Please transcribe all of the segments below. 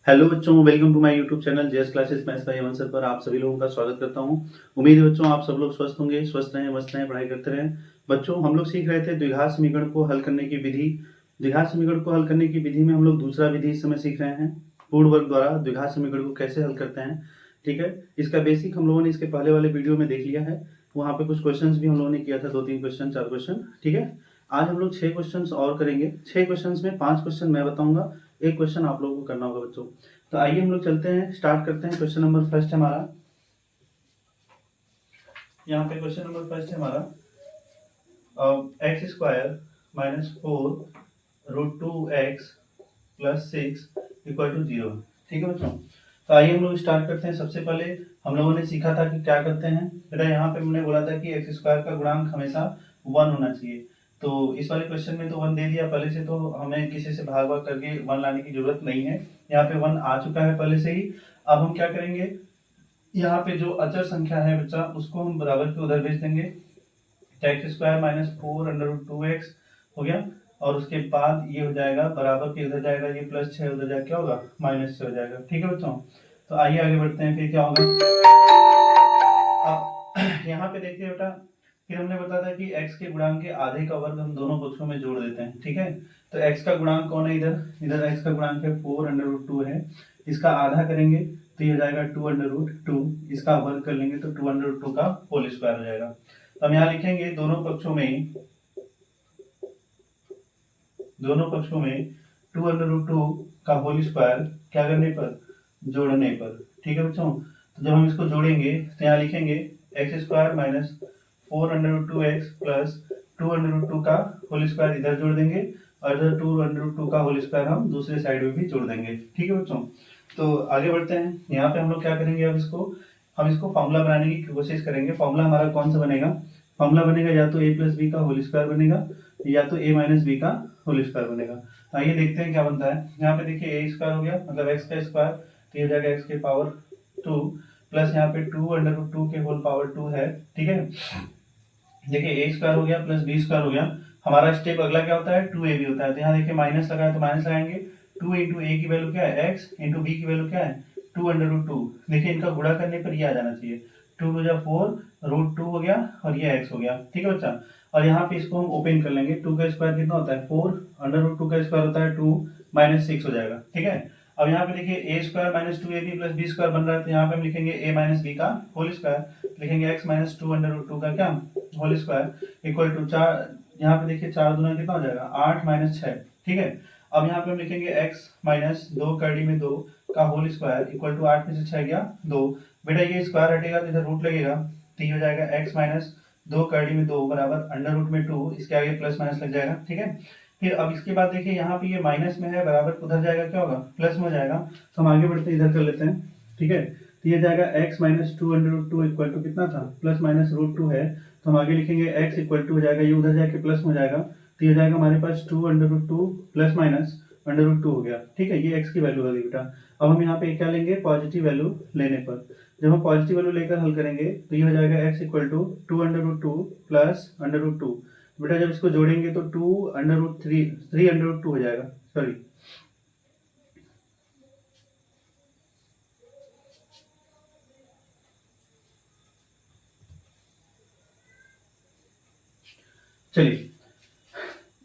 Hello बच्चों, welcome to my YouTube channel JS classes maths by Aman sir पर आप सभी लोगों का स्वागत करता हूं। उम्मीद है बच्चों आप सब लोग स्वस्थ होंगे, स्वस्थ रहें, मस्त रहें, पढ़ाई करते रहें। बच्चों हम लोग सीख रहे थे द्विघात समीकरण को हल करने की विधि। द्विघात समीकरण को हल करने की विधि में हम लोग दूसरा विधि इस समय सीख रहे हैं। पूर्ण वर्ग द्वारा द्विघात समीकरण को कैसे हल करते हैं। ठीक है, इसका बेसिक हम लोगों ने इसके पहले वाले वीडियो में देख लिया है। वहाँ पे कुछ क्वेश्चन भी हम लोगों ने किया था, 2-3 क्वेश्चन, 4 क्वेश्चन। ठीक है, आज हम लोग 6 क्वेश्चन और करेंगे। 6 क्वेश्चन में 5 क्वेश्चन मैं बताऊंगा, एक क्वेश्चन आप लोगों को करना होगा बच्चों। तो आइए हम लोग चलते हैं, स्टार्ट करते हैं। क्वेश्चन नंबर फर्स्ट हमारा, यहाँ पे क्वेश्चन नंबर फर्स्ट है हमारा x² - 4√2x + 6 = 0। ठीक है बच्चों, तो आइए हम लोग स्टार्ट करते हैं। सबसे पहले हम लोगों ने सीखा था कि क्या करते हैं बेटा। यहाँ पे हमने बोला था कि x² का गुणांक हमेशा 1 होना चाहिए। तो इस वाले क्वेश्चन में तो 1 दे दिया पहले से, तो हमें किसी से भाग भाग करके 1 लाने की जरूरत नहीं है। यहाँ पे 1 आ चुका है पहले से ही। अब हम क्या करेंगे, यहाँ पे जो अचर संख्या है बच्चा उसको हम बराबर के उधर भेज देंगे। x² - 4√2x हो गया, और उसके बाद ये हो जाएगा बराबर के उधर जाएगा, ये +6 उधर जाएगा, क्या होगा -6 हो जाएगा। ठीक है बच्चों, तो आइए आगे बढ़ते हैं। फिर क्या होगा, अब यहाँ पे देखिए बेटा, फिर हमने बताया था कि x के गुणांक के आधे का वर्ग हम दोनों पक्षों में जोड़ देते हैं। ठीक है, तो x का गुणांक कौन है, इधर x का गुणांक है 4√2 है। इसका आधा करेंगे तो ये हो जाएगा 2√2। इसका वर्ग कर लेंगे तो 2√2 का होल स्क्वायर हो जाएगा। तो हम यहाँ लिखेंगे दोनों पक्षों में 2√2 का होल स्क्वायर क्या करने पर, जोड़ने पर। ठीक है बच्चों, तो जब हम इसको जोड़ेंगे तो यहाँ लिखेंगे x² - 4√2x + 2√2 का होल स्क्वायर इधर जोड़ देंगे, और इधर 2√2 का होल स्क्वायर हम दूसरे साइड में भी जोड़ देंगे। ठीक है बच्चों, तो आगे बढ़ते हैं। यहाँ पे हम लोग क्या करेंगे, अब हम इसको फॉर्मूला बनाने की कोशिश करेंगे। फॉर्मूला हमारा कौन सा बनेगा, फॉर्मूला बनेगा या तो a + b का होल स्क्वायर बनेगा, या तो a - b का होल स्क्वायर बनेगा। आइए देखते हैं क्या बनता है। यहाँ पे देखिए a² हो गया, मतलब x का स्क्वायर, तो ये हो जाएगा x के पावर 2 प्लस यहाँ पे 2√2 के होल पावर 2 है। ठीक है, देखिए a² हो गया प्लस b² हो गया। हमारा स्टेप अगला क्या होता है, 2ab होता है। तो यहाँ देखिए माइनस लगा है तो माइनस लगाएंगे। 2 इंटू a की वैल्यू क्या है x, इंटू b की वैल्यू क्या है 2√2। देखिए इनका गुणा करने पर ये आ जाना चाहिए, 2 × 4√2 हो गया, और ये x हो गया। ठीक है बच्चा, और यहाँ पे इसको हम ओपन कर लेंगे। 2 का स्क्वायर कितना होता है 4, √2 का स्क्वायर होता है 2, -6 हो जाएगा। ठीक है, अब यहाँ पे देखिए a² - 2ab + b² बन रहा है, तो यहाँ पे हम लिखेंगे a - b का होल स्क्वायर, लिखेंगे x - 2√2 का क्या होल स्क्वायर इक्वल टू 4। यहाँ पे देखिए 4 दूना कितना हो जाएगा 8 - 6। ठीक है, अब यहाँ पे हम लिखेंगे x - 2 कड़ी में 2 का होल स्क्वायर इक्वल टू 8 में से 6 गया 2। बेटा ये स्क्वायर हटेगा तो इधर रूट लगेगा, तो ये हो जाएगा x - 2 कड़ी में 2 बराबर √2, इसके आगे प्लस माइनस लग जाएगा। ठीक है, फिर अब इसके बाद देखिए यहाँ पे ये माइनस में है, बराबर उधर जाएगा क्या होगा प्लस में हो जाएगा। तो हम आगे बढ़ते इधर कर लेते हैं। ठीक है, तो ये जाएगा x - 2√2 इक्वल टू कितना था +-√2 है, तो हम आगे लिखेंगे x इक्वल टू हो जाएगा, ये उधर जाके प्लस में हो जाएगा, तो ये जाएगा हमारे पास 2√2 प्लस माइनस √2 हो गया। ठीक है, ये x की वैल्यू होगी बेटा। अब हम यहाँ पे क्या लेंगे, पॉजिटिव वैल्यू लेने पर। जब हम पॉजिटिव वैल्यू लेकर हल करेंगे तो ये हो जाएगा x इक्वल टू 2√2 प्लस √2। बेटा जब इसको जोड़ेंगे तो 3√2 हो जाएगा, सॉरी चलिए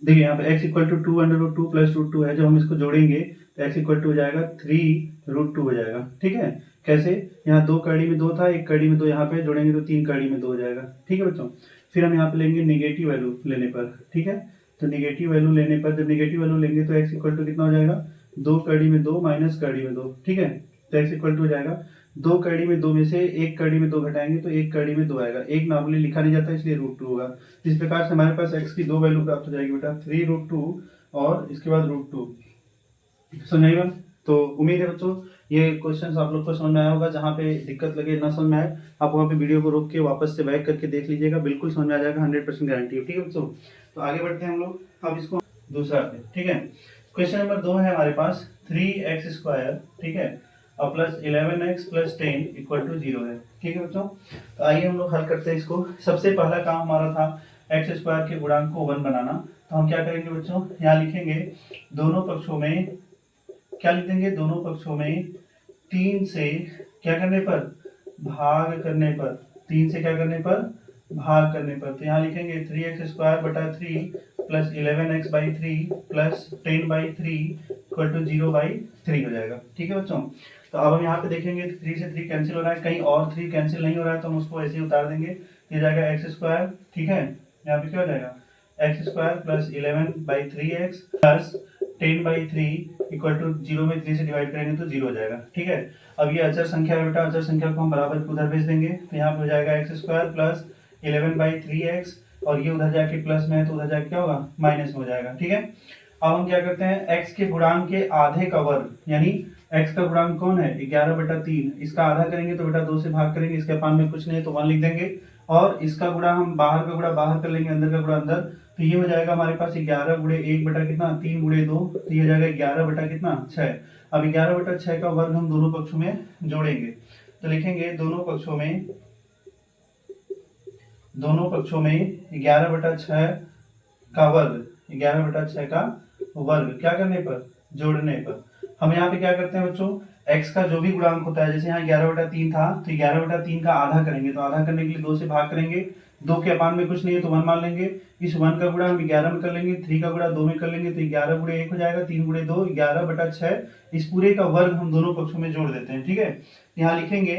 देखिए यहाँ पे x इक्वल टू 2√2 प्लस √2 है। जब हम इसको जोड़ेंगे तो x इक्वल टू हो जाएगा 3√2 हो जाएगा। ठीक है, कैसे, यहाँ 2 कड़ी में 2 था, 1 कड़ी में 2, यहाँ पे जोड़ेंगे तो 3 कड़ी में 2 हो जाएगा। ठीक है बच्चों, फिर हम यहाँ पे लेंगे निगेटिव वैल्यू लेने पर। ठीक है, तो निगेटिव वैल्यू लेने पर, जब निगेटिव वैल्यू लेंगे तो x इक्वल टू कितना हो जाएगा 2 कड़ी में 2 माइनस कड़ी में 2। ठीक है, तो x इक्वल टू हो जाएगा 2 कड़ी में 2 में से 1 कड़ी में 2 घटाएंगे तो 1 कड़ी में 2 आएगा। एक नॉर्मली लिखा नहीं जाता इसलिए √2 होगा। इस प्रकार से हमारे पास x की दो वैल्यू प्राप्त हो जाएगी बेटा, 3√2 और इसके बाद √2। समझाइएगा। तो उम्मीद है बच्चों ये क्वेश्चन आप लोग को समझ में आया होगा। जहाँ पे दिक्कत लगे, ना समझ में आए, आप वहाँ पे वीडियो को रोक के वापस से बैक करके देख लीजिएगा, बिल्कुल समझ में आ जाएगा, 100% गारंटी है। ठीक है बच्चों, तो आगे बढ़ते हैं हम लोग अब इसको दूसरा पे। ठीक है, क्वेश्चन नंबर 2 है हमारे पास 3x²। ठीक है, और plus 11x plus 10 equal to 0 है। ठीक है बच्चों, तो आइए हम लोग हल करते हैं इसको। सबसे पहला काम हमारा था x² के गुणांक को 1 बनाना। तो हम क्या करेंगे बच्चों, यहाँ लिखेंगे दोनों पक्षों में क्या लिख देंगे, दोनों पक्षों में 3 से क्या करने पर, भाग करने पर, 3 से क्या करने पर, भाग करने पर। तो यहाँ लिखेंगे 3x² बटा 3 plus 11x/3 plus 10/3 equal to 0/3 हो जाएगा। ठीक है बच्चों, तो अब हम यहाँ पे देखेंगे 3 से 3 कैंसिल हो रहा है, कहीं और 3 कैंसिल नहीं हो रहा है तो हम उसको ऐसे ही उतार देंगे। ये जाएगा x², ठीक है, यहाँ पे क्या हो जाएगा x² plus 11/3x plus 10/3 equal to 0/3 से डिवाइड करेंगे तो 0 हो जाएगा। ठीक है, अब ये अचर संख्या है बेटा, अचर संख्या को हम बराबर उधर भेज देंगे, तो यहाँ पे हो जाएगा x² प्लस 11/3x और ये उधर जाके प्लस में है तो उधर जाके क्या होगा, माइनस में हो जाएगा। ठीक है, अब हम क्या करते हैं, x के गुणांक के आधे का वर्ग, यानी x का गुणांक कौन है, 11/3, इसका आधा करेंगे तो बेटा 2 से भाग करेंगे, इसके अपान में कुछ नहीं है तो 1 लिख देंगे, और इसका गुणा हम बाहर का गुणा बाहर कर लेंगे, अंदर का गुणा अंदर, तो ये हो जाएगा हमारे पास 11 गुणे 1 बटा कितना, 3 गुणे 2, तो ये हो जाएगा 11 बटा कितना, 6। अब 11 बटा 6 का वर्ग हम दोनों पक्षों में जोड़ेंगे, तो लिखेंगे दोनों पक्षों में 11/6 का वर्ग, 11/6 का वर्ग क्या करने पर, जोड़ने पर। हम यहाँ पे क्या करते हैं बच्चों, x का जो भी गुणांक होता है, जैसे यहाँ 11/3 था तो 11/3 का आधा करेंगे, तो आधा करने के लिए 2 से भाग करेंगे, 2 के अपान में कुछ नहीं है तो 1 मान लेंगे, इस 1 का गुणा हम 11 में कर लेंगे, 3 का गुणा 2 में कर लेंगे, तो 11 गुणे 1 हो जाएगा, 3 गुणे 2 11/6, इस पूरे का वर्ग हम दोनों पक्षों में जोड़ देते हैं। ठीक है, यहाँ लिखेंगे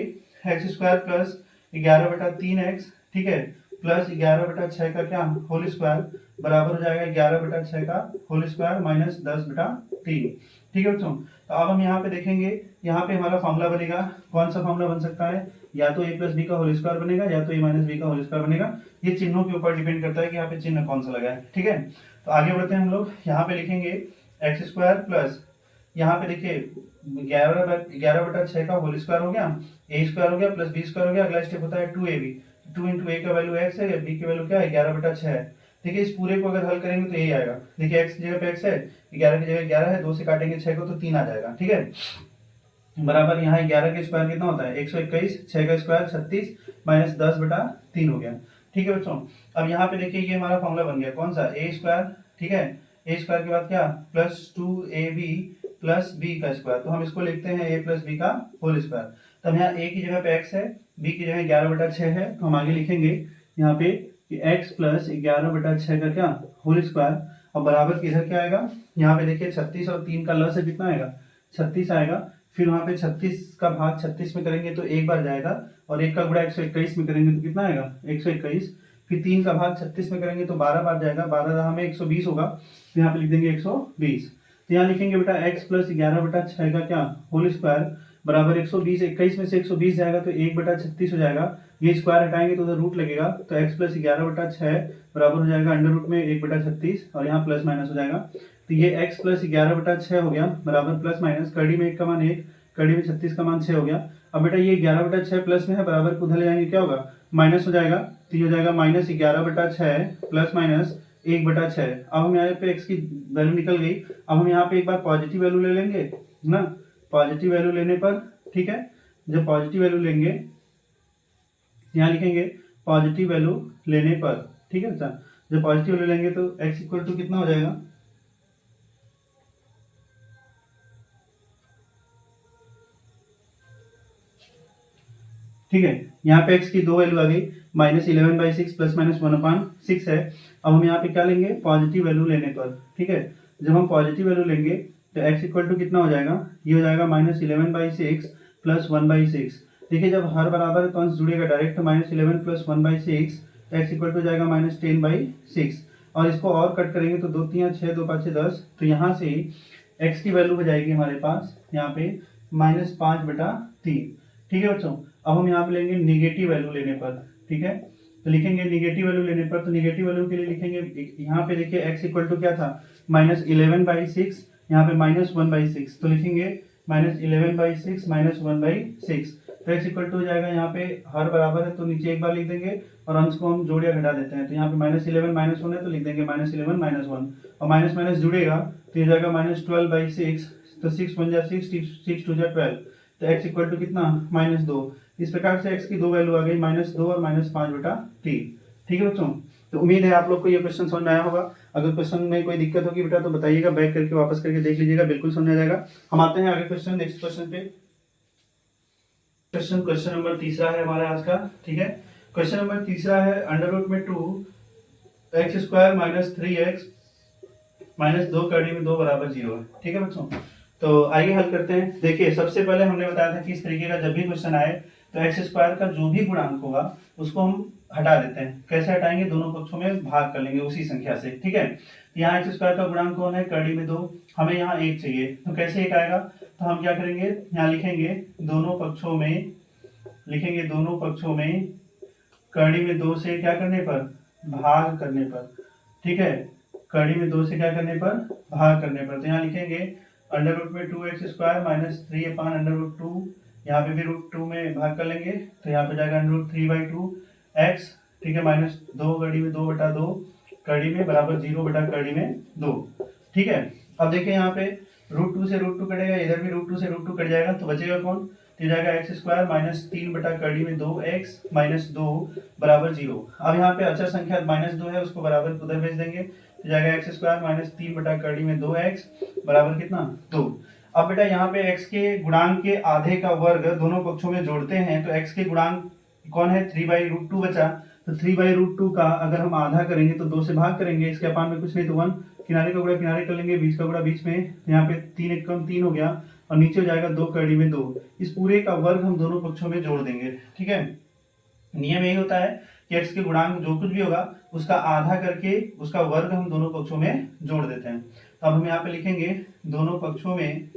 x² प्लस 11/3x, ठीक है, प्लस 11/6 का क्या, होल स्क्वायर, बराबर हो जाएगा 11/6 का होल स्क्वायर माइनस 10/3। ठीक है बच्चों, तो अब हम यहाँ पे देखेंगे, यहाँ पे हमारा फॉर्मूला बनेगा, कौन सा फॉर्मूला बन सकता है, या तो a प्लस बी का होल स्क्वायर बनेगा या तो a माइनस बी का होल स्क्वायर बनेगा, ये चिन्हों के ऊपर डिपेंड करता है कि यहाँ पे चिन्ह कौन सा लगा है। ठीक है, तो आगे बढ़ते हैं हम लोग, यहाँ पे लिखेंगे x² प्लस, यहाँ पे देखिए 11/6 का होल स्क्वायर हो गया, a² हो गया प्लस b² हो गया, अगला स्टेप होता है 2ab, 2 इंटू ए का वैल्यू x है, b की वैल्यू क्या है, 11/6 है। देखिए इस पूरे को अगर हल करेंगे तो यही आएगा, देखिए x की जगह पे x है, 11 की जगह 11 है, 2 से काटेंगे 6 को तो 3 आ जाएगा। ठीक है, बराबर यहाँ 11 का स्क्वायर कितना होता है, 121, 6 का स्क्वायर 36 माइनस 10/3 हो गया। ठीक है बच्चों, अब यहाँ पे देखिए ये हमारा फॉर्मूला बन गया, कौन सा, a², ठीक है, a² के बाद क्या, प्लस 2ab प्लस b का स्क्वायर, तो हम इसको लिखते हैं a प्लस b का होल स्क्वायर। तब यहाँ a की जगह पे x है, b की जगह 11/6 है, तो हम आगे लिखेंगे यहाँ पे कि x प्लस 11/6 का क्या, होल स्क्वायर, और बराबर किधर क्या आएगा, यहाँ पे देखिए 36 और 3 का लस है, कितना आएगा, 36 आएगा, फिर वहाँ पे 36 का भाग 36 में करेंगे तो एक बार जाएगा, और 1 का गुणा 121 में करेंगे तो कितना आएगा, 121, फिर 3 का भाग 36 में करेंगे तो 12 बार जाएगा, 12 हमें 120 होगा, तो यहाँ पे लिख देंगे 120। तो यहाँ लिखेंगे बेटा x प्लस 11/6 का क्या, होल स्क्वायर, बराबर 120, 21 में से 120 जाएगा तो 1/36 हो जाएगा, ये स्क्वायर हटाएंगे तो उधर रूट लगेगा, तो x प्लस 11/6 बराबर हो जाएगा अंडर रूट में 1/36, और यहाँ प्लस माइनस हो जाएगा, तो ये x प्लस 11/6 हो गया, बराबर प्लस माइनस, कड़ी में 1 का मान 1, कड़ी में 36 का मान 6 हो गया। अब बेटा ये 11/6 प्लस में है, बराबर को उधर ले जाएंगे क्या होगा, माइनस हो जाएगा, तो ये हो जाएगा माइनस 11/6 प्लस माइनस 1/6। अब हम यहाँ पे x की वैल्यू निकल गई, अब हम यहाँ पे एक बार पॉजिटिव वैल्यू ले लेंगे ना, पॉजिटिव वैल्यू लेने पर, ठीक है, जब पॉजिटिव वैल्यू लेंगे, यहाँ लिखेंगे पॉजिटिव वैल्यू लेने पर, ठीक है, अच्छा, जब पॉजिटिव वैल्यू लेंगे तो x इक्वल टू कितना हो जाएगा, ठीक है, यहाँ पे x की दो वैल्यू आ गई, -11/6 प्लस माइनस 1/6 है। अब हम यहाँ पे क्या लेंगे, पॉजिटिव वैल्यू लेने पर, ठीक है, जब हम पॉजिटिव वैल्यू लेंगे तो x इक्वल टू कितना हो जाएगा, ये हो जाएगा -11/6 प्लस 1/6। देखिए जब हर बराबर है तो अंश जुड़ेगा डायरेक्ट, -11 प्लस 1/6, तो x इक्वल टू हो जाएगा -10/6, और इसको और कट करेंगे तो 2 3 6 2 5 10, तो यहाँ से x की वैल्यू हो जाएगी हमारे पास यहाँ पे -5/3। ठीक है बच्चों, अब हम यहाँ पे लेंगे निगेटिव वैल्यू लेने पर, ठीक है, तो लिखेंगे निगेटिव वैल्यू लेने पर, तो निगेटिव वैल्यू के लिए लिखेंगे, यहाँ पे देखिए x इक्वल टू क्या था, -11/6, यहाँ पे -1/6, तो लिखेंगे -11/6 -1/6, तो x इक्वल टू हो जाएगा, यहाँ पे हर बराबर है तो नीचे एक बार लिख देंगे, और अंश को हम जोड़ या घटा देते हैं, तो यहाँ पे -11 -1 है तो लिख देंगे -11 -1, और माइनस माइनस जुड़ेगा तो ये जाएगा -12/6, तो 6 1 जा 6, 6 2 जा 12, तो x इक्वल टू कितना, -2। इस प्रकार से x की दो वैल्यू आ गई, -2 और -5/3। ठीक है बच्चों, तो उम्मीद है आप लोग को ये क्वेश्चन समझ में आया होगा। अगर क्वेश्चन में कोई दिक्कत होगी बेटा तो बताइएगा, बैक करके वापस करके देख लीजिएगा, बिल्कुल समझ आ जाएगा। हम आते हैं आगे क्वेश्चन, नेक्स्ट क्वेश्चन पे। क्वेश्चन नंबर तीसरा है हमारा आज का, ठीक है। क्वेश्चन नंबर तीसरा है अंडर रूट में 2x² माइनस 3x माइनस 2 कड़ी में 2 बराबर 0 है, ठीक है बच्चों। तो आइए हल करते हैं। देखिए सबसे पहले हमने बताया था कि इस तरीके का जब भी क्वेश्चन आए तो x² का जो भी गुणांक होगा उसको हम हटा देते हैं। कैसे हटाएंगे, दोनों पक्षों में भाग कर लेंगे उसी संख्या से, ठीक है। यहाँ x² का गुणांक कौन है, कड़ी में 2, हमें यहाँ 1 चाहिए, तो कैसे 1 आएगा, तो हम क्या करेंगे, यहाँ लिखेंगे दोनों पक्षों में, लिखेंगे दोनों पक्षों में कड़ी में 2 से क्या करने पर, भाग करने पर, ठीक है। कड़ी में 2 से क्या करने पर, भाग करने पर। तो यहाँ लिखेंगे अंडर रूट में 2x² minus 3 upon under root 2, यहाँ पे भी रूट 2 में भाग कर लेंगे, तो यहाँ पे जाएगा अंडर रूट 3/2 x, ठीक है, माइनस 2 कड़ी में 2/2 कड़ी में बराबर 0 बटा कड़ी में 2, ठीक है। अब देखिए यहाँ पे रूट 2 से रूट 2 कटेगा, इधर भी रूट 2 से रूट 2 कट जाएगा, तो बचेगा कौन, तो जाएगा x² माइनस 3 बटा कड़ी में 2x माइनस 2 बराबर 0। अब यहाँ पे अचर संख्या माइनस 2 है, उसको बराबर उधर भेज देंगे, तो जाएगा x² माइनस 3 बटा कड़ी में 2x बराबर कितना, 2। अब बेटा यहाँ पे x के गुणांक के आधे का वर्ग दोनों पक्षों में जोड़ते हैं, तो x के गुणांक कौन है, 3/√2 बचा, तो 3/√2 का अगर हम आधा करेंगे तो 2 से भाग करेंगे, इसके अपान में कुछ नहीं तो 1, किनारे का गुणा किनारे कर लेंगे, बीच का गुणा बीच में, यहाँ पे 3 एक कम 3 हो गया, और नीचे हो जाएगा 2 कड़ी में 2। इस पूरे का वर्ग हम दोनों पक्षों में जोड़ देंगे, ठीक है। नियम यही होता है कि x के गुणांक जो कुछ भी होगा उसका आधा करके उसका वर्ग हम दोनों पक्षों में जोड़ देते हैं। तो अब हम यहाँ पे लिखेंगे दोनों पक्षों में,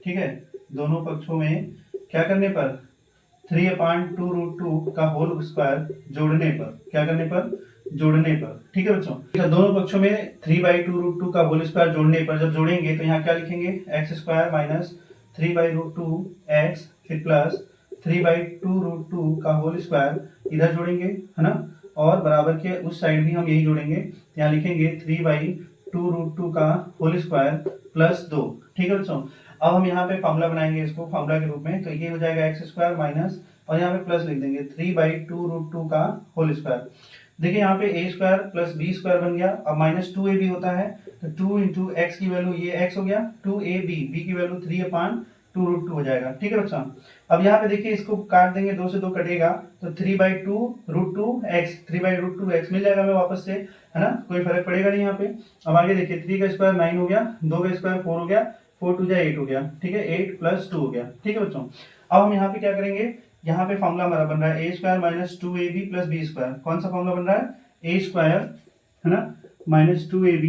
ठीक है, दोनों पक्षों में क्या करने पर, 3/2√2 का होल स्क्वायर जोड़ने पर, क्या करने पर, जोड़ने पर, ठीक है बच्चों। तो दोनों पक्षों में 3/2√2 का होल स्क्वायर जोड़ने पर जब जोड़ेंगे तो यहाँ क्या लिखेंगे, x² माइनस 3/√2x फिर प्लस 3/2√2 का होल स्क्वायर इधर जोड़ेंगे, है ना, और बराबर के उस साइड भी हम यही जोड़ेंगे, यहाँ लिखेंगे 3/2√2 का होल स्क्वायर प्लस 2, ठीक है बच्चों। अब हम यहाँ पे फॉर्मूला बनाएंगे इसको फॉर्मूला के रूप में, तो ये हो जाएगा x² माइनस, और यहाँ पे प्लस लिख देंगे 3/2√2 का होल स्क्वायर। देखिए यहाँ पे a² प्लस b² बन गया, अब माइनस 2a भी होता है, तो 2 इंटू एक्स की वैल्यू ये x हो गया, 2ab, b की वैल्यू 3/2√2 हो जाएगा, ठीक है बच्चों। अब यहाँ पे देखिए इसको काट देंगे, 2 से 2 कटेगा, तो 3/2√2x, 3/2x मिल जाएगा हमें वापस से, है ना, कोई फर्क पड़ेगा नहीं यहाँ पे। अब आगे देखिए 3 का स्क्वायर 9 हो गया, 2 का स्क्वायर 4 हो गया, 4 2 8 हो गया, ठीक है, 8 + 2 हो गया, ठीक है बच्चों। अब हम यहाँ पे क्या करेंगे, यहाँ पे फॉर्मूला हमारा बन रहा है a² minus 2ab plus b²। कौन सा फॉर्मूला बन रहा है, a², है ना, माइनस 2ab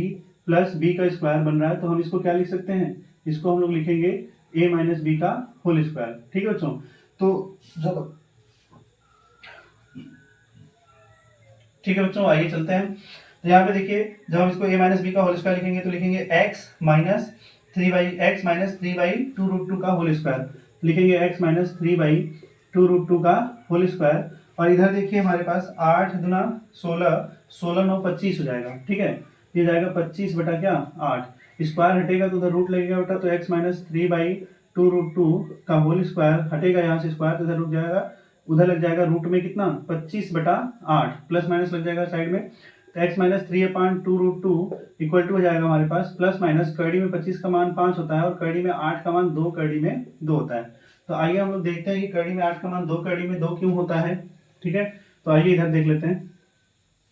प्लस b का स्क्वायर बन रहा है, तो हम इसको क्या लिख सकते हैं, इसको हम लोग लिखेंगे a माइनस b का होल स्क्वायर, ठीक है बच्चों। तो जब, ठीक है बच्चों, आइए चलते हैं। तो यहाँ पे देखिए जब हम इसको a माइनस बी का होल स्क्वायर लिखेंगे तो लिखेंगे x माइनस 3/2√2 का होल स्क्वायर, लिखेंगे x माइनस 3/2√2 का होल स्क्वायर, और इधर देखिए हमारे पास 8 दूना 16, 16 9 25 हो जाएगा, ठीक है, ये जाएगा 25 बटा क्या 8, स्क्वायर हटेगा तो उधर रूट लगेगा बेटा, तो x माइनस 3/2√2 का होल स्क्वायर हटेगा यहाँ से स्क्वायर, तो इधर रुक जाएगा, उधर लग जाएगा रूट में कितना 25 बटा 8, प्लस माइनस लग जाएगा साइड में, तो x माइनस 3/2√2 इक्वल टू हो जाएगा हमारे पास प्लस माइनस, कड़ी में 25 का मान 5 होता है और कड़ी में 8 का मान 2 कड़ी में 2 होता है। तो आइए हम लोग देखते हैं कि कड़ी में 8 का मान 2 कड़ी में 2 क्यों होता है, ठीक है। तो आइए इधर देख लेते हैं।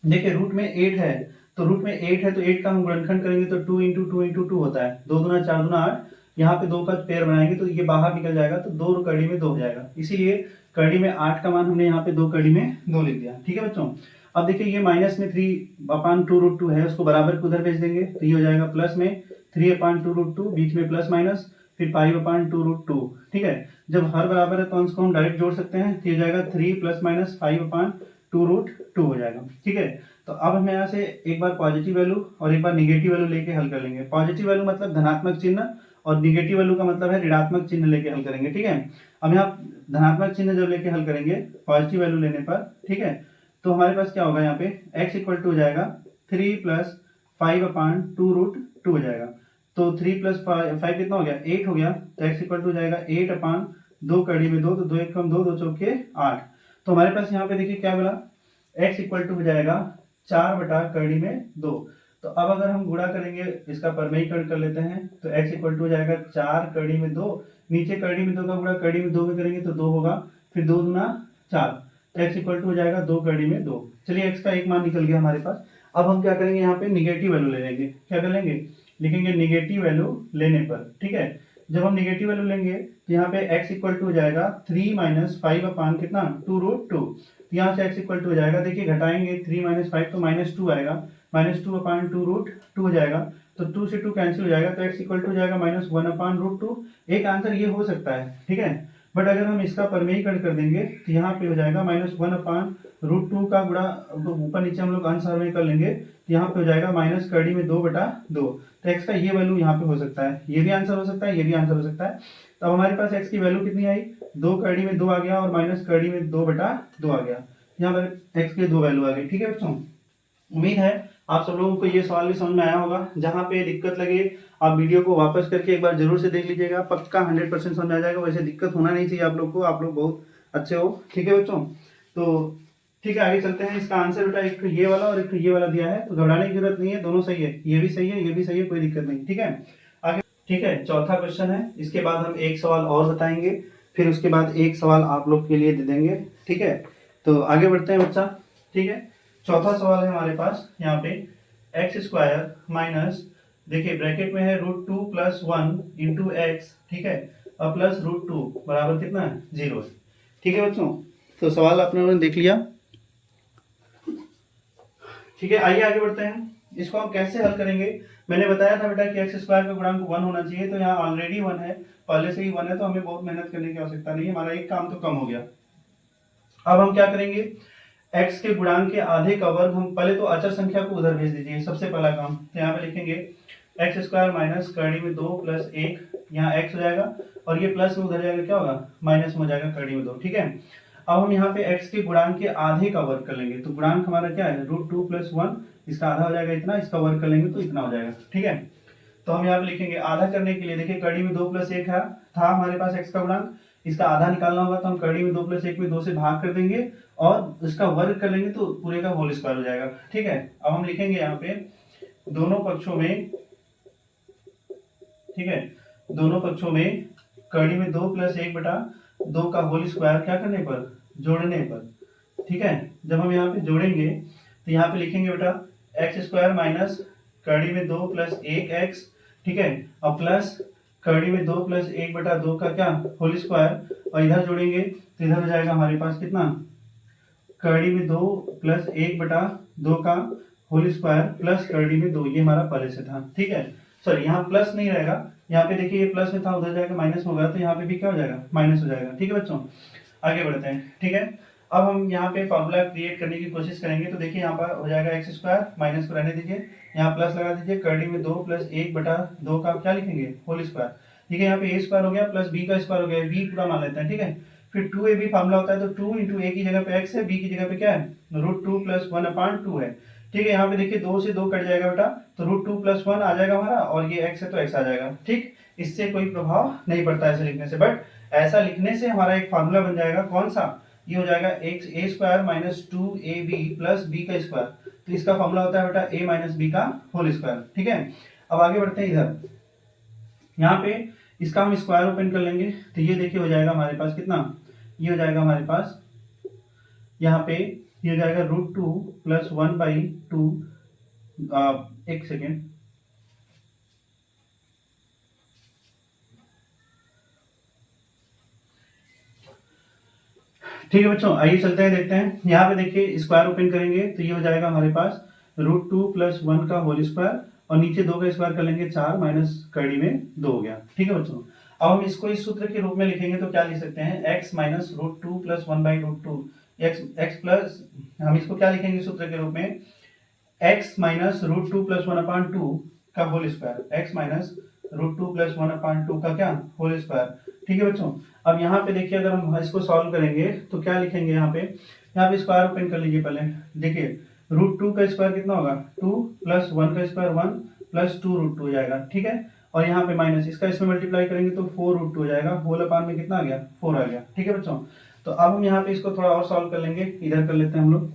देखिए रूट में 8 है, तो रूट में 8 है तो 8 का हम गुणनखंड करेंगे तो 2 इंटू 2 इंटू 2 होता है, 2 दूना 4 दूना 8, यहाँ पे 2 का पेयर बनाएंगे तो ये बाहर निकल जाएगा, तो 2 कड़ी में 2 हो जाएगा, इसीलिए कड़ी में 8 का मान हमने यहाँ पे 2 कड़ी में 2 लिख दिया, ठीक है बच्चों। अब देखिए ये माइनस में 3/2√2 है, उसको बराबर को उधर भेज देंगे, तो ये हो जाएगा प्लस में 3/2√2, बीच में प्लस माइनस, फिर 5/2√2, ठीक है। जब हर बराबर है तो इसको हम डायरेक्ट जोड़ सकते हैं, तो ये जाएगा 3 प्लस माइनस 5/2√2 हो जाएगा, ठीक है। तो अब हम यहाँ से एक बार पॉजिटिव वैल्यू और एक बार निगेटिव वैल्यू लेके हल कर लेंगे। पॉजिटिव वैल्यू मतलब धनात्मक चिन्ह और निगेटिव वैल्यू का मतलब है ऋणात्मक चिन्ह लेके हल करेंगे, ठीक है। अब यहाँ धनात्मक चिन्ह जब लेके हल करेंगे पॉजिटिव वैल्यू लेने पर, ठीक है, तो हमारे पास क्या होगा, यहाँ पे x इक्वल टू हो जाएगा 3 + 5/2√2 हो जाएगा, तो 3 + 5 कितना हो गया 8 हो गया, तो x इक्वल टू हो जाएगा 8/2 कड़ी में 2, तो 2 1 2, 2 चौके 8। तो हमारे पास यहाँ पे देखिए क्या बोला, x इक्वल टू हो जाएगा 4/2। तो अब अगर हम गुणा करेंगे, इसका परमेयीकरण कर लेते हैं, तो x इक्वल टू हो जाएगा 4/2। नीचे 2 का गुणा 2 में करेंगे तो 2 होगा, फिर 2 दूना 4, तो x इक्वल टू हो जाएगा 2/2। चलिए x का एक मान निकल गया हमारे पास। अब हम क्या करेंगे, यहाँ पे निगेटिव वैल्यू ले लेंगे। क्या कर लेंगे, लिखेंगे निगेटिव वैल्यू लेने पर, ठीक है। जब हम निगेटिव वैल्यू लेंगे तो यहाँ पे x इक्वल टू हो जाएगा 3 - 5 अपान कितना 2√2। तो यहाँ से x इक्वल टू हो जाएगा, देखिए घटाएंगे 3 - 5 तो -2 आएगा, -2 अपान 2√2 हो जाएगा, तो 2 से 2 कैंसिल हो जाएगा, तो x इक्वल टू हो जाएगा -1 अपान √2। एक आंसर ये हो सकता है, ठीक है। बट अगर हम इसका परमेयीकरण कर देंगे तो यहाँ पे हो जाएगा -1 अपान √2 का गुणा, ऊपर नीचे हम लोग अंश हर में कर लेंगे, तो यहाँ पे हो जाएगा -2/2। तो x का ये वैल्यू यहाँ पे हो सकता है, ये भी आंसर हो सकता है, ये भी आंसर हो सकता है। तो अब हमारे पास x की वैल्यू कितनी आई, 2/2 आ गया और -2/2 आ गया। यहाँ पर x के दो वैल्यू आ गई, ठीक है बच्चों। उम्मीद है आप सब लोगों को ये सवाल भी समझ में आया होगा। जहाँ पे दिक्कत लगे आप वीडियो को वापस करके एक बार जरूर से देख लीजिएगा, पक्का 100% समझ में आ जाएगा। वैसे दिक्कत होना नहीं चाहिए आप लोग को, आप लोग बहुत अच्छे हो, ठीक है बच्चों। तो ठीक है, आगे चलते हैं। इसका आंसर बेटा एक ये वाला और एक ये वाला दिया है, तो घबराने की जरूरत नहीं है, दोनों सही है, ये भी सही है, ये भी सही है, कोई दिक्कत नहीं, ठीक है। आगे ठीक है, चौथा क्वेश्चन है, इसके बाद हम एक सवाल और बताएंगे, फिर उसके बाद एक सवाल आप लोग के लिए दे देंगे, ठीक है। तो आगे बढ़ते हैं बच्चा, ठीक है। चौथा सवाल है हमारे पास यहाँ पे x² माइनस, देखिए ब्रैकेट में है √2 + 1 इंटू एक्स, ठीक है, और प्लस √2 बराबर कितना है 0 है, ठीक है बच्चों। तो सवाल आप लोगों ने देख लिया, ठीक है। आइए आगे बढ़ते हैं। इसको हम कैसे हल करेंगे, मैंने बताया था बेटा कि x² का गुणांक 1 होना चाहिए, तो यहाँ ऑलरेडी 1 है, पहले से ही 1 है, तो हमें बहुत मेहनत करने की आवश्यकता नहीं है, हमारा एक काम तो कम हो गया। अब हम क्या करेंगे, x के गुणांक के आधे का वर्ग, हम पहले तो अचर संख्या को उधर भेज दीजिए, सबसे पहला काम। तो यहाँ पे लिखेंगे x² माइनस 2 + 1, यहाँ x हो जाएगा, और ये प्लस में उधर जाएगा, क्या होगा माइनस में हो जाएगा 2, ठीक है। अब हम यहाँ पे x के गुणांक के आधे का वर्ग कर लेंगे, तो गुणांक हमारा क्या है √2 + 1, इसका आधा हो जाएगा इतना, इसका वर्ग कर लेंगे तो इतना हो जाएगा, ठीक है। तो हम यहाँ पे लिखेंगे आधा करने के लिए, देखिए 2 + 1 है, था हमारे पास x का गुणांक, इसका आधा निकालना होगा, तो हम 2 + 1 में 2 से भाग कर देंगे और इसका वर्ग कर लेंगे, तो पूरे का होल स्क्वायर हो जाएगा, ठीक है। अब हम लिखेंगे यहाँ पे दोनों पक्षों में, ठीक है, दोनों पक्षों में 2 + 1/2 का होल स्क्वायर क्या करने पर, जोड़ने पर, ठीक है। जब हम यहाँ पे जोड़ेंगे तो यहाँ पे लिखेंगे बेटा x² माइनस 2 + 1x, ठीक है, और प्लस 2 + 1/2 का क्या होल स्क्वायर, और इधर जोड़ेंगे तो इधर हो जाएगा हमारे पास कितना 2 + 1/2 का होल स्क्वायर प्लस 2, ये हमारा पहले से था, ठीक है। सॉरी, यहाँ प्लस नहीं रहेगा, यहाँ पे देखिए ये प्लस में था, उधर जाएगा माइनस में होगा, तो यहाँ पे भी क्या हो जाएगा माइनस हो जाएगा, ठीक है बच्चों। आगे बढ़ते हैं, ठीक है। अब हम यहाँ पे फॉर्मूला क्रिएट करने की कोशिश करेंगे, तो देखिए यहाँ पर हो जाएगा x², माइनस को रहने दीजिए, यहाँ प्लस लगा दीजिए, 2 + 1/2 का क्या लिखेंगे होल स्क्वायर, ठीक है। यहाँ पे a² हो गया प्लस b का स्क्वायर हो गया, b पूरा मान लेते हैं, ठीक है। फिर 2ab फॉर्मूला होता है, तो 2 × a की जगह पे x है, b की जगह पे क्या है √2 + 1/2 है, ठीक है। यहाँ पे देखिए 2 से 2 कट जाएगा बेटा, तो √2 + 1 आ जाएगा हमारा, और ये x है तो x आ जाएगा, ठीक। इससे कोई प्रभाव नहीं पड़ता ऐसे लिखने से, बट ऐसा लिखने से हमारा एक फार्मूला बन जाएगा, कौन सा, ये हो जाएगा a² minus 2ab plus b का स्क्वायर, तो इसका फार्मूला होता है बेटा a - b का होल स्क्वायर, ठीक है। अब आगे बढ़ते हैं, इधर यहाँ पे इसका हम स्क्वायर ओपन कर लेंगे, तो ये देखिए हो जाएगा हमारे पास कितना, ये हो जाएगा हमारे पास यहाँ पे ये हो जाएगा √2 + 1/2, एक सेकेंड, ठीक है बच्चों। आइए चलते हैं, देखते हैं। यहाँ पे देखिए स्क्वायर ओपन करेंगे तो ये हो जाएगा हमारे पास √2 + 1 का होल स्क्वायर, और नीचे 2 का स्क्वायर कर लेंगे 4 माइनस 2 हो गया, ठीक है बच्चों। अब हम इसको इस सूत्र के रूप में लिखेंगे, तो क्या लिख सकते हैं x - √2 + 1/√2, x प्लस, हम इसको क्या लिखेंगे सूत्र के रूप में, x - √2 + 1/2 का होल स्क्वायर, x - √2 + 1/2 का क्या होल स्क्वायर, ठीक है बच्चों। अब यहाँ पे देखिए अगर हम इसको सॉल्व करेंगे तो क्या लिखेंगे, यहाँ पे स्क्वायर ओपन कर लीजिए पहले, देखिए √2 का स्क्वायर कितना होगा 2 + 1 का स्क्वायर 1 + 2√2 हो जाएगा, ठीक है। और यहाँ पे माइनस, इसका इसमें मल्टीप्लाई करेंगे तो 4√2 हो जाएगा, होल अपान में कितना आ गया 4 आ गया, ठीक है बच्चों। तो अब हम यहाँ पे इसको थोड़ा और सॉल्व कर लेंगे, इधर कर लेते हैं हम लोग,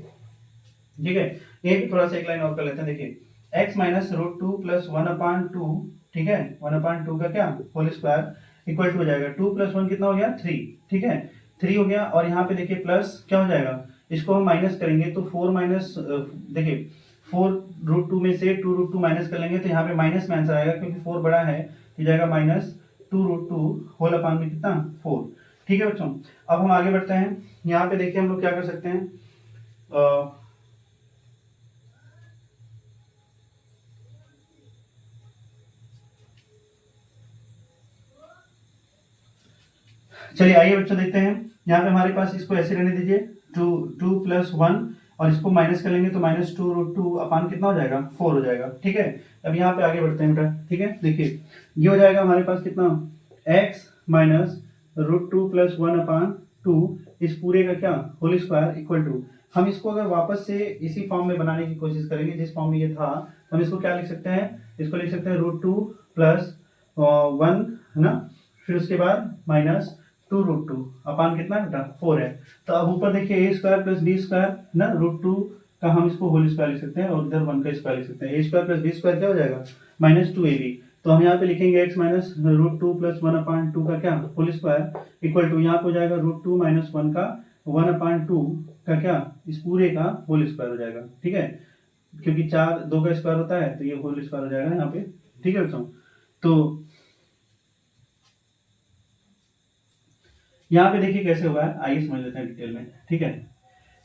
ठीक है। ये भी थोड़ा सा एक लाइन और कर लेते हैं। देखिए x minus root two plus one upon two, ठीक है, वन अपान टू का क्या होल स्क्वायर इक्वल टू हो जाएगा टू प्लस वन कितना हो गया थ्री, ठीक है, थ्री हो गया। और यहाँ पे देखिए प्लस क्या हो जाएगा, इसको हम माइनस करेंगे तो फोर माइनस, देखिए फोर रूट टू में से टू रूट टू माइनस कर लेंगे तो यहाँ पे माइनस में आंसर आएगा क्योंकि फोर बड़ा है, तो जाएगा minus two root two whole upon में कितना फोर। ठीक है बच्चों, अब हम आगे बढ़ते हैं। यहाँ पे देखिए हम लोग क्या कर सकते हैं, चलिए आइए बच्चों देखते हैं। यहाँ पे हमारे पास इसको ऐसे रहने दीजिए, टू टू प्लस वन और इसको माइनस कर लेंगे तो minus two root two upon कितना हो जाएगा फोर हो जाएगा। ठीक है, अब यहाँ पे आगे बढ़ते हैं बेटा। ठीक है, देखिए ये हो जाएगा हमारे पास कितना x minus root two plus one upon two, इस पूरे का क्या होल स्क्वायर इक्वल टू, हम इसको अगर वापस से इसी फॉर्म में बनाने की कोशिश करेंगे जिस फॉर्म में ये था, तो हम इसको क्या लिख सकते हैं, इसको लिख सकते हैं रूट टू प्लस वन है ना, फिर उसके बाद minus two root two upon कितना बेटा फोर है। तो अब ऊपर देखिए A square plus B square ना, रूट टू का हम इसको होल स्क्वायर लिख सकते हैं और इधर वन का स्क्वायर लिख सकते हैं। ए स्क्वायर प्लस बी स्क्वायर क्या हो जाएगा माइनस टू ए बी, तो हम यहाँ पे लिखेंगे x minus root two plus one upon two का क्या होल स्क्वायर इक्वल टू, यहाँ पे हो जाएगा रूट टू माइनस वन का वन अपान टू का क्या इस पूरे का होल स्क्वायर हो जाएगा। ठीक है, क्योंकि चार दो का स्क्वायर होता है तो ये होल स्क्वायर हो जाएगा यहाँ पे। ठीक है बच्चों, तो यहाँ पे देखिए कैसे हुआ है, आइए समझ लेते हैं डिटेल में। ठीक है,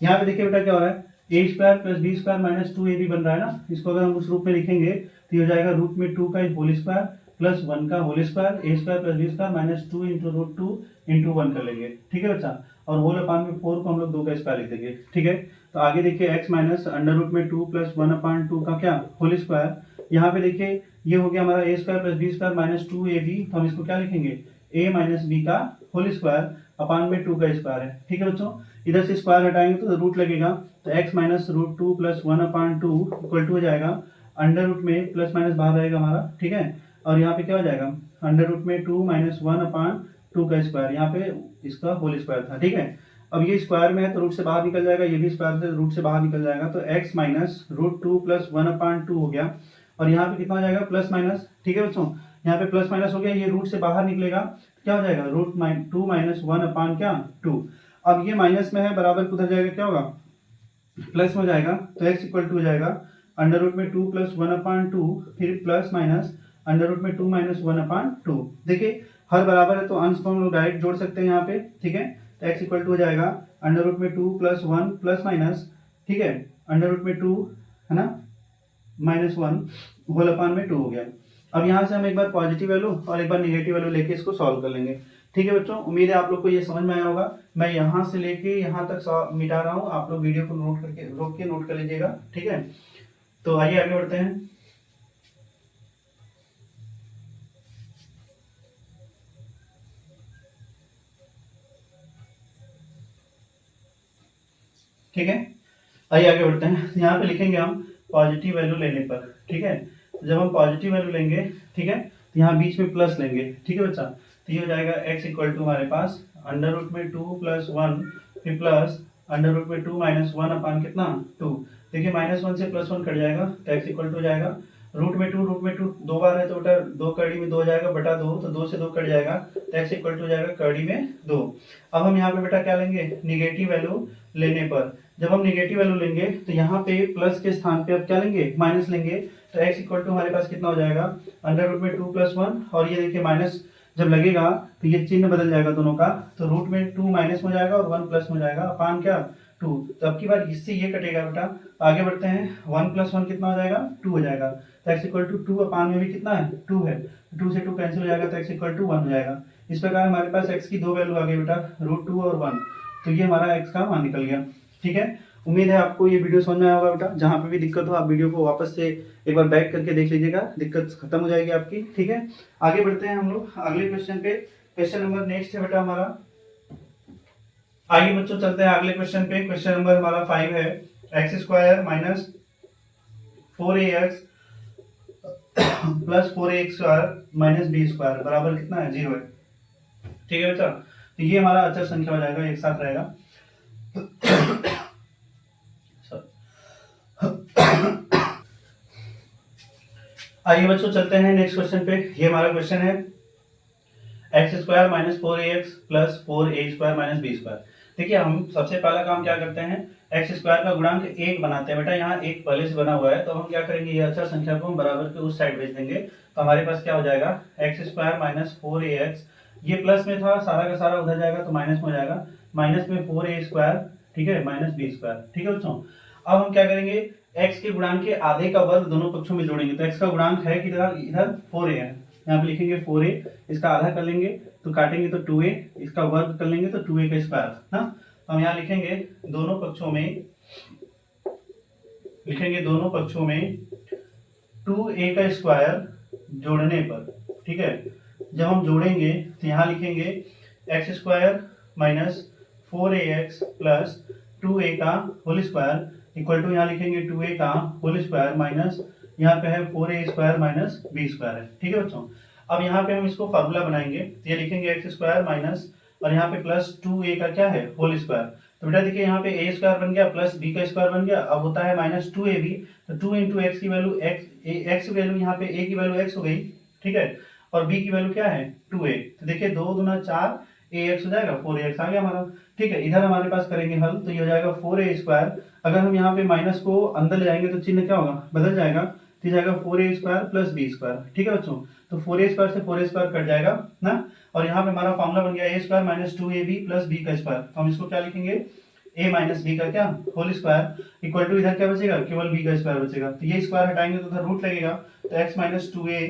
यहाँ पे देखिए बेटा क्या हो रहा है, A square plus B square minus two A B बन रहा है ना, इसको अगर हम उस रूप में लिखेंगे तो ये हो जाएगा रूट में टू का होल स्क्वायर प्लस वन का whole square, A square plus B square minus two into root two into one कर लेंगे। ठीक है बच्चा, और होल अपान में फोर को हम लोग दो का स्क्वायर लिख देंगे। ठीक है, तो आगे देखिए एक्स माइनस अंडर रूट में two plus one upon two का क्या होल स्क्वायर, यहाँ पे देखिए ये हो गया हमारा A square plus B square minus two A B, तो हम इसको क्या लिखेंगे ए माइनस बी का होल स्क्वायर अपान में टू का स्क्वायर है। ठीक है बच्चों, इधर से स्क्वायर हटाएंगे तो रूट लगेगा, तो x minus root two plus one upon two equal to हो जाएगा अंडर रूट में प्लस माइनस बाहर रहेगा हमारा। ठीक है, और यहाँ पे क्या हो जाएगा अंडर रूट में two minus one upon two का स्क्वायर, यहाँ पे इसका होल स्क्वायर था। ठीक है, अब ये स्क्वायर में है तो रूट से बाहर निकल जाएगा, ये भी स्क्वायर से रूट से बाहर निकल जाएगा, तो x minus root two plus one upon two हो गया, और यहाँ पे कितना हो जाएगा प्लस माइनस। ठीक है बच्चों, यहाँ पे प्लस माइनस हो गया, ये रूट से बाहर निकलेगा, क्या हो जाएगा root two minus one upon क्या टू। अब ये माइनस में है, बराबर उधर जाएगा क्या होगा प्लस में जाएगा, तो x इक्वल टू हो जाएगा अंडर रूट में two plus one upon two, फिर प्लस माइनस अंडर रूट में two minus one upon two. देखिए हर बराबर है तो अंश को हम लोग डायरेक्ट जोड़ सकते हैं यहाँ पे। ठीक है, तो x इक्वल टू हो जाएगा अंडर रूट में two plus one plus minus, ठीक है, अंडर रूट में टू है ना माइनस वन होल अपान में टू हो गया। अब यहाँ से हम एक बार पॉजिटिव वैल्यू और एक बार निगेटिव वैल्यू लेके इसको सॉल्व कर लेंगे। ठीक है बच्चों, उम्मीद है आप लोग को ये समझ में आया होगा। मैं यहाँ से लेके यहाँ तक मिटा रहा हूँ, आप लोग वीडियो को नोट करके रोक के नोट कर लीजिएगा। ठीक है, तो आइए आगे बढ़ते हैं। ठीक है, आइए आगे बढ़ते हैं। यहाँ पे लिखेंगे हम पॉजिटिव वैल्यू लेने पर। ठीक है, जब हम पॉजिटिव वैल्यू लेंगे, ठीक है, तो यहाँ बीच में प्लस लेंगे। ठीक है बच्चा, तो ये हो जाएगा x इक्वल टू हमारे पास अंडर रूट में टू प्लस वन फिर प्लस अंडर रूट में टू माइनस वन अपान कितना टू। देखिए माइनस वन से प्लस वन कट जाएगा तो x इक्वल टू हो जाएगा रूट में टू दो बार है तो बेटा दो कड़ी में दो जाएगा बटा दो, तो दो से दो कट जाएगा तो x इक्वल टू हो जाएगा कड़ी में दो। अब हम यहाँ पे बेटा क्या लेंगे निगेटिव वैल्यू लेने पर, जब हम निगेटिव वैल्यू लेंगे तो यहाँ पे प्लस के स्थान पे अब क्या लेंगे माइनस लेंगे, तो x इक्वल टू हमारे पास कितना हो जाएगा अंडर रूट में टू प्लस वन, और ये देखिए माइनस जब लगेगा तो ये चिन्ह बदल जाएगा दोनों का, तो रूट में टू माइनस में जाएगा और वन प्लस में जाएगा अपान क्या टू। तो अब की बार इससे ये कटेगा बेटा। आगे बढ़ते हैं, वन प्लस वन कितना हो जाएगा टू हो जाएगा, तो x equal to two upon में भी कितना है टू है, टू से टू कैंसिल हो जाएगा तो एक्स इक्वल टू वन हो जाएगा। इस प्रकार हमारे पास एक्स की दो वैल्यू आ गई बेटा रूट टू और वन, तो ये हमारा एक्स का मान निकल गया। ठीक है, उम्मीद है आपको ये वीडियो समझ में आया होगा बेटा। जहाँ पे भी दिक्कत हो आप वीडियो को वापस से एक बार बैक करके देख लीजिएगा, दिक्कत खत्म हो जाएगी आपकी। ठीक है, आगे बढ़ते हैं हम लोग अगले क्वेश्चन पे। क्वेश्चन नंबर नेक्स्ट है बेटा हमारा, आइए बच्चों चलते हैं अगले क्वेश्चन पे। क्वेश्चन नंबर हमारा 5 है x square minus 4ax plus 4ax square minus B square बराबर कितना है 0 है। ठीक है बच्चा, तो ये हमारा अचर संख्या हो जाएगा, एक साथ रहेगा। आइए बच्चों चलते हैं नेक्स्ट क्वेश्चन पे। ये हमारा क्वेश्चन है x square minus 4ax plus 4a square minus B square. देखिए हम सबसे पहला काम क्या करते हैं, एक्स स्क्वायर का गुणांक एक बनाते हैं। बेटा यहाँ एक पहले से बना हुआ है, तो हम क्या करेंगे, ये अचर संख्या को हम बराबर के उस साइड भेज देंगे। तो हमारे पास क्या हो जाएगा, एक्स स्क्वायर माइनस 4ax, ये प्लस में था, सारा का सारा उधर जाएगा तो माइनस में हो जाएगा, माइनस में 4a स्क्वायर, ठीक है, माइनस बी स्क्वायर। ठीक है बच्चों, अब हम क्या करेंगे, x के गुणांक के आधे का वर्ग दोनों पक्षों में जोड़ेंगे। तो x का गुणांक है कि इधर 4a है, यहाँ पे लिखेंगे 4a, इसका आधा कर लेंगे तो काटेंगे तो 2a, इसका वर्ग कर लेंगे तो 2a का स्क्वायर ना। हम यहाँ लिखेंगे दोनों पक्षों में, लिखेंगे दोनों पक्षों में 2a का स्क्वायर जोड़ने पर, ठीक है। जब हम जोड़ेंगे तो यहाँ लिखेंगे x square minus 4ax plus 2a का होल स्क्वायर इक्वल टू, यहाँ लिखेंगे 2a का होल स्क्वायर माइनस यहाँ पे है 4a square minus B square है। ठीक है बच्चों, अब यहाँ पे हम इसको फार्मूला बनाएंगे। ये लिखेंगे एक्स स्क्वायर माइनस और यहाँ पे प्लस 2a का क्या है, होल स्क्वायर। तो बेटा देखिए यहाँ पे a स्क्वायर बन गया प्लस b का स्क्वायर बन गया, अब होता है माइनस 2ab, तो 2 इंटू एक्स की वैल्यू x की वैल्यू यहाँ पे a की वैल्यू x हो गई, ठीक है, और b की वैल्यू क्या है 2a। तो देखिए 2 दूना 4, ax हो जाएगा, 4ax आ गया हमारा। ठीक है, इधर हमारे पास करेंगे हल, तो ये हो जाएगा 4a स्क्वायर। अगर हम यहाँ पे माइनस को अंदर ले जाएंगे तो चिन्ह क्या होगा, बदल जाएगा, तो जाएगा 4a square plus B square. ठीक है बच्चों, तो 4a स्क्वायर से 4a स्क्वायर कट जाएगा ना, और यहाँ पे हमारा फॉर्मूला बन गया a square minus 2ab plus b का स्क्वायर। तो हम इसको क्या लिखेंगे, a माइनस बी का क्या होल स्क्वायर इक्वल टू, इधर क्या बचेगा, केवल b का स्क्वायर बचेगा। तो ये स्क्वायर हटाएंगे तो उधर रूट लगेगा, तो x minus 2a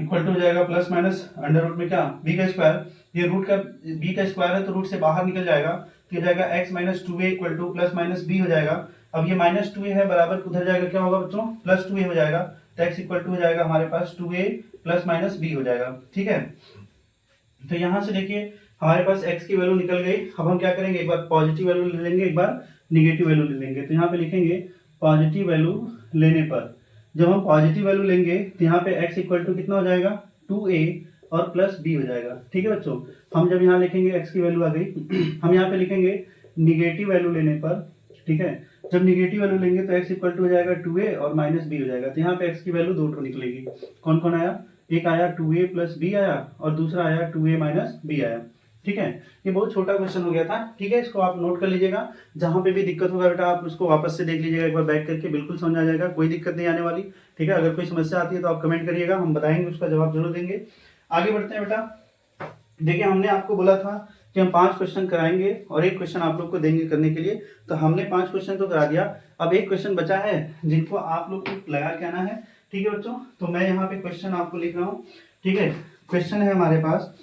equal to हो जाएगा प्लस माइनस अंडर रूट में क्या b का स्क्वायर, ये रूट का b का स्क्वायर है तो रूट से बाहर निकल जाएगा, तो ये जाएगा x minus 2a equal two plus minus b हो जाएगा। अब ये माइनस 2a है बराबर उधर जाएगा, क्या होगा बच्चों, प्लस 2a हो जाएगा, तो x इक्वल टू हो जाएगा हमारे पास 2a प्लस माइनस b हो जाएगा। ठीक है, तो यहाँ से देखिए हमारे पास x की वैल्यू निकल गई। अब हम क्या करेंगे, एक बार पॉजिटिव वैल्यू ले लेंगे, एक बार निगेटिव वैल्यू ले लेंगे। तो यहाँ पे लिखेंगे पॉजिटिव वैल्यू लेने पर, जब हम पॉजिटिव वैल्यू लेंगे तो यहाँ पे x इक्वल टू कितना हो जाएगा, 2a और प्लस b हो जाएगा। ठीक है बच्चों, हम जब यहाँ लिखेंगे x की वैल्यू आ गई, हम यहाँ पे लिखेंगे निगेटिव वैल्यू लेने पर, ठीक है, जब निगेटिव वैल्यू लेंगे तो x इक्वल टू हो जाएगा 2a और माइनस b हो जाएगा। तो यहाँ पे x की वैल्यू दो ठो निकलेगी, कौन कौन आया, एक आया 2a प्लस b आया और दूसरा आया 2a माइनस b आया। ठीक है, ये बहुत छोटा क्वेश्चन हो गया था। ठीक है, इसको आप नोट कर लीजिएगा, जहां पे भी दिक्कत होगा बेटा आप उसको वापस से देख लीजिएगा, एक बार बैक करके बिल्कुल समझ आ जाएगा, कोई दिक्कत नहीं आने वाली। ठीक है, अगर कोई समस्या आती है तो आप कमेंट करिएगा, हम बताएंगे, उसका जवाब जरूर देंगे। आगे बढ़ते हैं बेटा। देखिए हमने आपको बोला था कि हम 5 क्वेश्चन कराएंगे और एक क्वेश्चन आप लोग को देंगे करने के लिए, तो हमने 5 क्वेश्चन तो करा दिया, अब एक क्वेश्चन बचा है जिनको आप लोग को लगा के आना है। ठीक है बच्चों, तो मैं यहाँ पे क्वेश्चन आपको लिख रहा हूँ। ठीक है, क्वेश्चन है हमारे पास,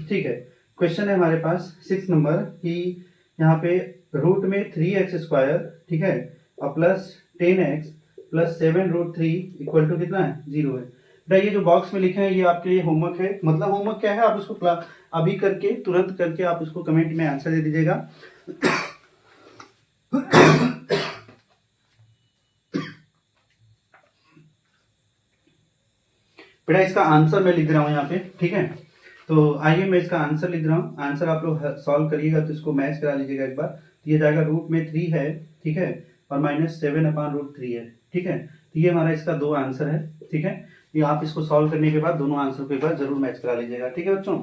ठीक है, क्वेश्चन है हमारे पास 6 नंबर कि यहाँ पे रूट में 3x स्क्वायर, ठीक है, और plus 10x plus 7 root 3 equal to कितना है, 0 है। बेटा ये जो बॉक्स में लिखे हैं ये आपके लिए होमवर्क है, मतलब होमवर्क क्या है, आप उसको अभी करके तुरंत करके आप उसको कमेंट में आंसर दे दीजिएगा। बेटा इसका आंसर मैं लिख रहा हूँ यहाँ पे, ठीक है, तो आइए मैं इसका आंसर लिख रहा हूँ। आंसर आप लोग सॉल्व करिएगा तो इसको मैच करा लीजिएगा एक बार। तो ये जाएगा रूट में 3 है, ठीक है, और माइनस 7 अपॉन रूट 3 है। ठीक है, तो ये हमारा इसका 2 आंसर है। ठीक है, ये आप इसको सॉल्व करने के बाद दोनों आंसर को एक बार जरूर मैच करा लीजिएगा। ठीक है बच्चों,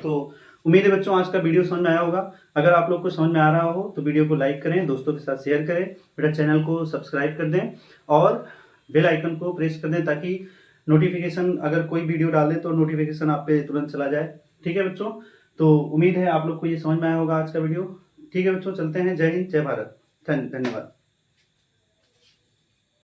तो उम्मीद है बच्चों आज का वीडियो समझ में आया होगा। अगर आप लोग को समझ में आ रहा हो तो वीडियो को लाइक करें, दोस्तों के साथ शेयर करें, बेटा चैनल को सब्सक्राइब कर दें और बेल आइकन को प्रेस कर दें ताकि नोटिफिकेशन, अगर कोई वीडियो डालें तो नोटिफिकेशन आप पे तुरंत चला जाए। ठीक है बच्चों, तो उम्मीद है आप लोग को ये समझ में आया होगा आज का वीडियो। ठीक है बच्चों, चलते हैं, जय हिंद जय भारत, धन्यवाद।